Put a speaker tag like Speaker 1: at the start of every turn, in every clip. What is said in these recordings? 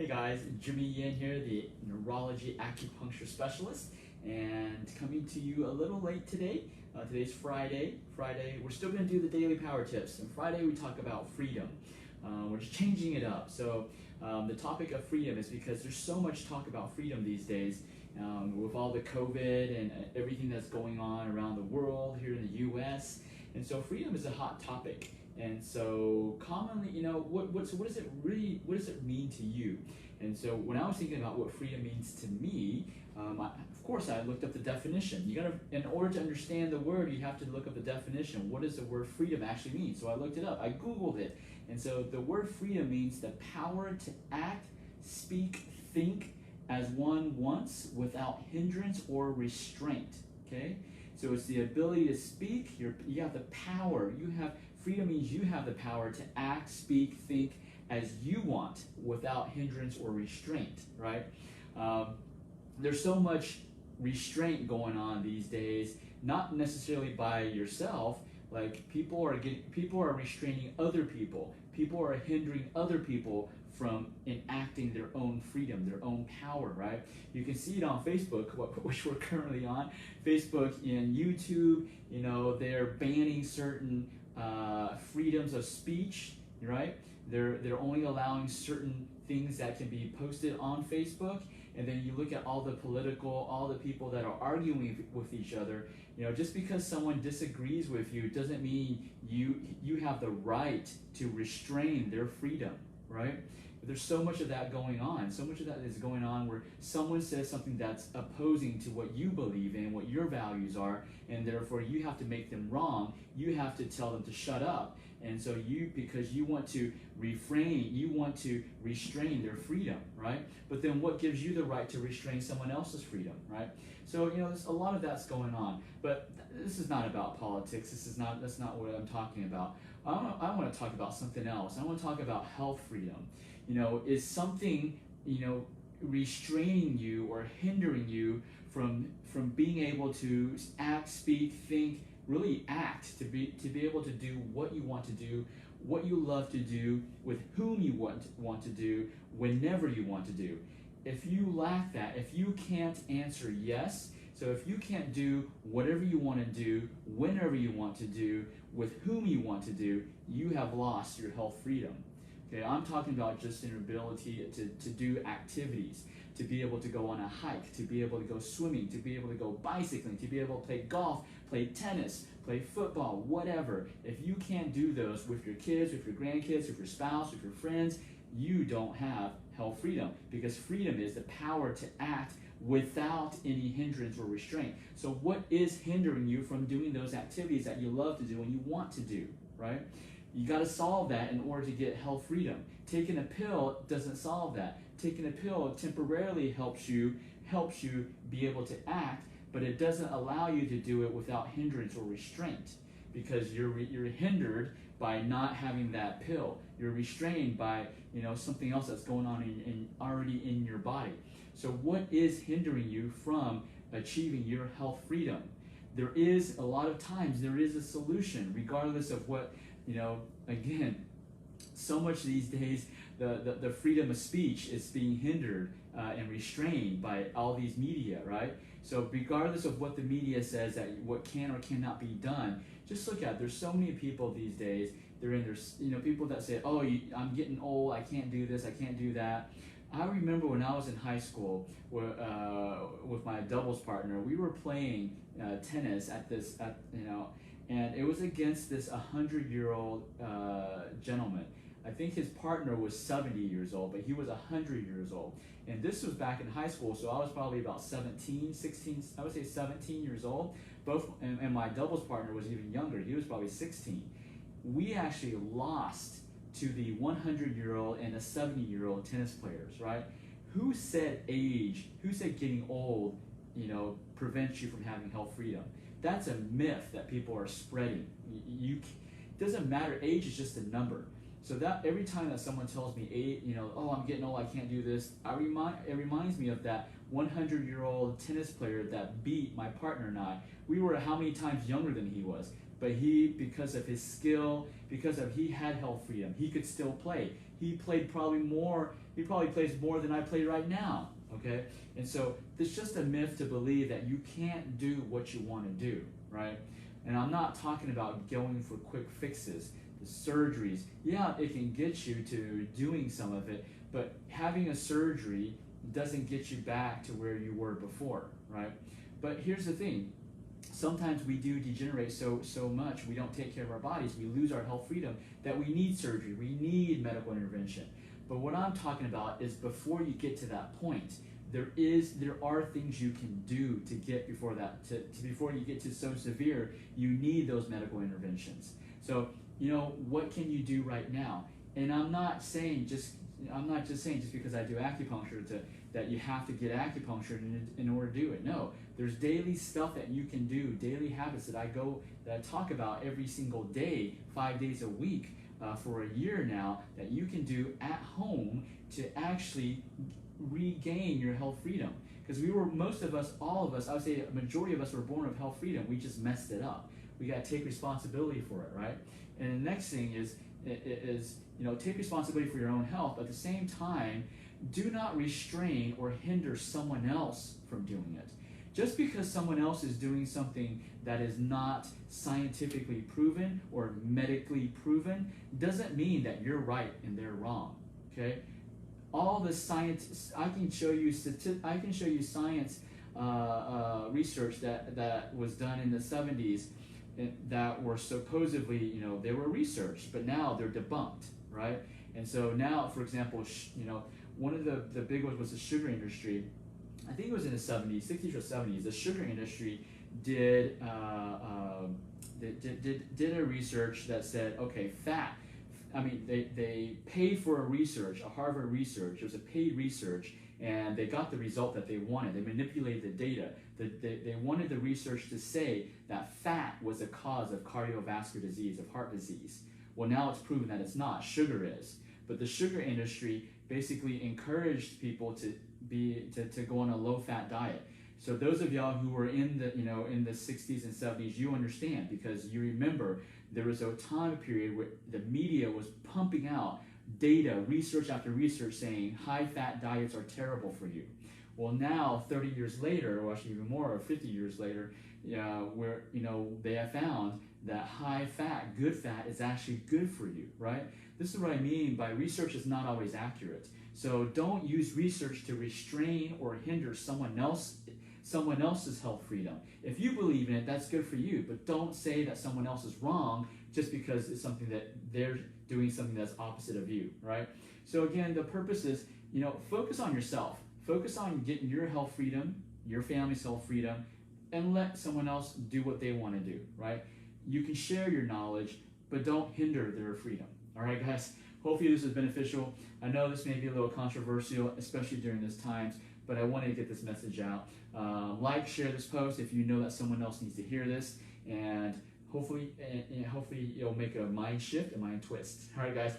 Speaker 1: Hey guys, Jimmy Yin here, the neurology acupuncture specialist, and coming to you a little late today. Today's Friday. We're still going to do the daily power tips, and Friday we talk about freedom. We're just changing it up. So the topic of freedom is because there's so much talk about freedom these days with all the COVID and everything that's going on around the world here in the U.S. And so freedom is a hot topic. And so commonly, what does it mean to you? And so when I was thinking about what freedom means to me, of course I looked up the definition. In order to understand the word, you have to look up the definition. What does the word freedom actually mean? So I looked it up, I Googled it. And so the word freedom means the power to act, speak, think as one wants without hindrance or restraint, okay? So it's the ability to speak, you have the power, freedom means you have the power to act, speak, think as you want without hindrance or restraint, right? There's so much restraint going on these days, not necessarily by yourself. Like people are restraining other people. People are hindering other people from enacting their own freedom, their own power, right? You can see it on Facebook, which we're currently on. Facebook and YouTube, they're banning certain freedoms of speech, right? They're only allowing certain things that can be posted on Facebook, and then you look at all the people that are arguing with each other. Just because someone disagrees with you doesn't mean you have the right to restrain their freedom, right? But there's so much of that going on. So much of that is going on where someone says something that's opposing to what you believe in, what your values are, and therefore you have to make them wrong. You have to tell them to shut up. And so because you want to restrain their freedom, right? But then what gives you the right to restrain someone else's freedom, right? So, there's a lot of that's going on. But this is not about politics. That's not what I'm talking about. I want to talk about something else. I want to talk about health freedom. Is something, restraining you or hindering you from being able to act, speak, think, really act, to be able to do what you want to do, what you love to do, with whom you want to do, whenever you want to do. If you lack that, if you can't answer yes, so if you can't do whatever you want to do, whenever you want to do, with whom you want to do, you have lost your health freedom. Okay, I'm talking about just an ability to do activities, to be able to go on a hike, to be able to go swimming, to be able to go bicycling, to be able to play golf, play tennis, play football, whatever. If you can't do those with your kids, with your grandkids, with your spouse, with your friends, you don't have health freedom, because freedom is the power to act without any hindrance or restraint. So what is hindering you from doing those activities that you love to do and you want to do, right? You got to solve that in order to get health freedom. Taking a pill doesn't solve that. Taking a pill temporarily helps you be able to act, but it doesn't allow you to do it without hindrance or restraint, because you're hindered by not having that pill. You're restrained by something else that's going on already in your body. So what is hindering you from achieving your health freedom? There is a lot of times there is a solution, regardless of what. Again, so much these days, the freedom of speech is being hindered and restrained by all these media, right? So regardless of what the media says, that what can or cannot be done, just look at, there's so many people these days, they're in their, people that say, oh, I'm getting old, I can't do this, I can't do that. I remember when I was in high school with my doubles partner, we were playing tennis and it was against this 100-year-old gentleman. I think his partner was 70 years old, but he was 100 years old. And this was back in high school, so I was probably about 17, 16, I would say 17 years old. And my doubles partner was even younger. He was probably 16. We actually lost to the 100-year-old and the 70-year-old tennis players, right? Who said getting old, prevents you from having health freedom? That's a myth that people are spreading. It doesn't matter. Age is just a number. So that every time that someone tells me, oh, I'm getting old, I can't do this, it reminds me of that 100-year-old tennis player that beat my partner and I. We were how many times younger than he was, but because of his skill, he had health freedom, he could still play. He played probably more he probably plays more than I play right now. Okay, and so it's just a myth to believe that you can't do what you want to do, right? And I'm not talking about going for quick fixes, the surgeries. Yeah, it can get you to doing some of it, but having a surgery doesn't get you back to where you were before, right? But here's the thing. Sometimes we do degenerate so much, we don't take care of our bodies, we lose our health freedom, that we need surgery, we need medical intervention. But what I'm talking about is before you get to that point, there are things you can do to get before that, before you get to so severe, you need those medical interventions. So, what can you do right now? And I'm not just saying just because I do acupuncture that you have to get acupuncture in order to do it. No, there's daily stuff that you can do, daily habits that I talk about every single day, 5 days a week for a year now, that you can do at home to actually regain your health freedom. Because most of us, all of us, I would say a majority of us were born with health freedom. We just messed it up. We got to take responsibility for it, right? And the next thing is take responsibility for your own health. But at the same time, do not restrain or hinder someone else from doing it. Just because someone else is doing something that is not scientifically proven or medically proven doesn't mean that you're right and they're wrong. Okay? All the science, I can show you science research that was done in the 70s that were supposedly, they were researched, but now they're debunked, right? And so now, for example, one of the big ones was the sugar industry. I think it was in the 60s or 70s. The sugar industry did a research that said, okay, fat. I mean, they paid for a Harvard research. It was a paid research, and they got the result that they wanted. They manipulated the data. They wanted the research to say that fat was a cause of cardiovascular disease, of heart disease. Well, now it's proven that it's not. Sugar is. But the sugar industry basically encouraged people to go on a low-fat diet. So those of y'all who were in the 60s and 70s, you understand, because you remember there was a time period where the media was pumping out data, research after research, saying high-fat diets are terrible for you. Well, now 30 years later, or actually even more, or 50 years later, where they have found that high-fat, good fat is actually good for you, right? This is what I mean by research is not always accurate. So don't use research to restrain or hinder someone else's health freedom. If you believe in it, that's good for you, but don't say that someone else is wrong just because it's something that they're doing something that's opposite of you, right? So again, the purpose is, focus on yourself. Focus on getting your health freedom, your family's health freedom, and let someone else do what they want to do, right? You can share your knowledge, but don't hinder their freedom. All right, guys? Hopefully this is beneficial. I know this may be a little controversial, especially during these times, but I wanted to get this message out. Like, share this post if you know that someone else needs to hear this, and hopefully it'll make a mind shift, a mind twist. All right, guys,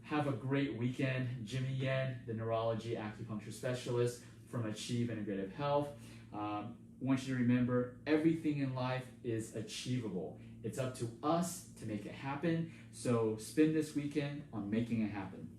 Speaker 1: have a great weekend. Jimmy Yen, the neurology acupuncture specialist from Achieve Integrative Health. I want you to remember, everything in life is achievable. It's up to us to make it happen. So spend this weekend on making it happen.